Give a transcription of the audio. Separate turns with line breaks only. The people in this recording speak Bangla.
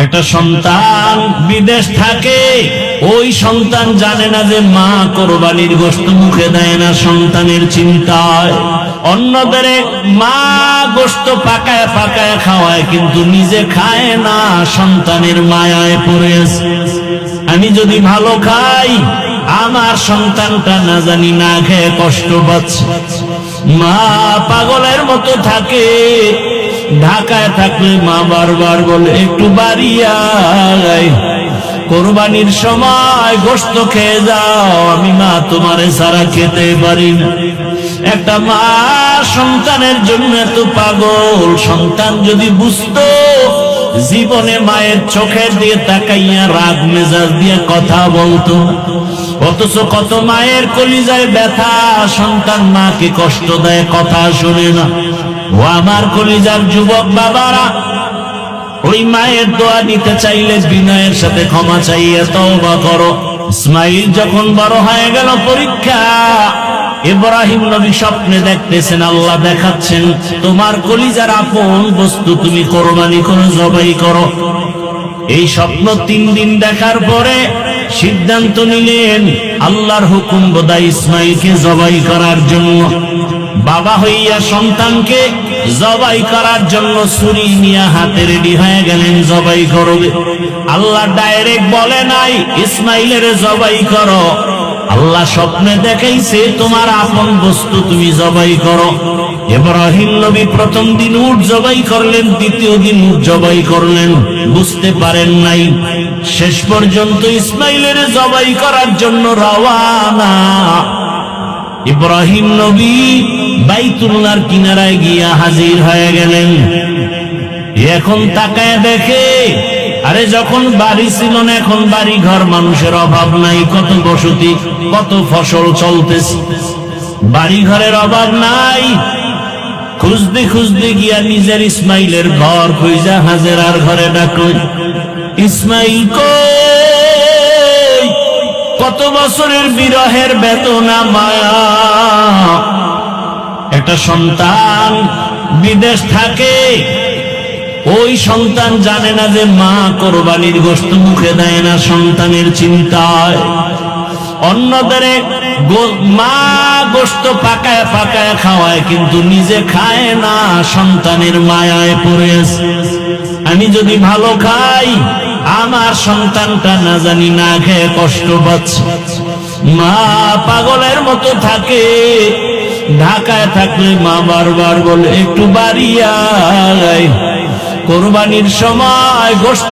একটা সন্তান বিদেশ থাকে, ওই সন্তান জানে না যে মা কোরবানির গোশত মুখে দেয় না সন্তানের চিন্তায়। অন্যদের মা গোশত পাকায় পাকায় খাওয়ায়, কিন্তু নিজে খায় না, সন্তানের মায়ায় পড়ে আছে। আমি যদি ভালো খাই, আমার সন্তানটা না জানি না খেয়ে কষ্ট পাচ্ছে। মা পাগলের মতো থাকে। ঢাকায় থাকলে মা বারবার বলে একটু বাড়ি আয়, কোরবানির সময় গোশত খেয়ে যাও, আমি মা তোমারে ছাড়া খেতে পারি না। একটা মা সন্তানের জন্য এত পাগল। সন্তান যদি বুঝতো, জীবনে মায়ের চোখের দিয়ে তাকাইয়া রাগ মেজাজ দিয়ে কথা বলতো। অথচ কত মায়ের কলিজায় ব্যথা, সন্তান মাকে কষ্ট দেয়, কথা শুনে না। ও আমার কলিজার যুবক বাবারা, ওই মায়ের দোয়া নিতে চাইলে বিনয়ের সাথে ক্ষমা চাইয়ে তওবা করো। ইসমাইল যখন বড় হয়ে গেল, পরীক্ষা। ইব্রাহিম নবী স্বপ্নে দেখতেছেন, আল্লাহ দেখাচ্ছেন তোমার কলিজার আপন বস্তু তুমি কোরবানি করে জবাই করো। এই স্বপ্ন 3 দিন দেখার পরে সিদ্ধান্ত নিলেন আল্লাহর হুকুম বোধহয় ইসমাইলকে জবাই করার জন্য। বাবা হইয়া সন্তানকে জবাই করার জন্য ছুরি নিয়ে হাতে রেডি হয়ে গেলেন, জবাই করবে। আল্লাহ ডাইরেক্ট বলে নাই ইসমাইলের জবাই করো। আল্লাহ স্বপ্নে দেখাইছে তোমার আপন বস্তু তুমি জবাই করো। ইব্রাহিম নবী প্রথম দিন উট জবাই করলেন, দ্বিতীয় দিন উট জবাই করলেন, বুঝতে পারেন নাই। শেষ পর্যন্ত ইসমাইলের জবাই করার জন্য রওয়ানা। ইব্রাহিম নবী বাইতুল্লাহর কিনারায় গিয়া হাজির হয়ে গেলেন। এখন তাকায় দেখে, আরে যখন বাড়ি ছিল না, এখন বাড়ি ঘর, মানুষের অভাব নাই, কত বসতি, কত ফসল চলতেছে, বাড়ি ঘরের অভাব নাই। খুঁজতে খুঁজতে গিয়া নিজের ইসমাইলের ঘর খুঁজা হাজেরার ঘরে ডাকলেন, ইসমাইল কই? কত বছরের বিরহের বেদনা মায়া। একটা সন্তান বিদেশ থাকে, ওই সন্তান জানে না যে মা কোরবানির গোশত মুখে দেয় না সন্তানের চিন্তায়। অন্যদের মা গোশত পাকায় পাকায় খাওয়ায়, কিন্তু নিজে খায় না, সন্তানের মায়ায় পড়ে আছে। আমি যদি ভালো খাই, আমার সন্তানটা না জানি না খেয়ে কষ্ট পাচ্ছে। মা পাগলের মতো থাকে। ঢাকায় থাকলে মা বারবার বলে একটু বাড়ি আয়, কোরবানির সময় গোশত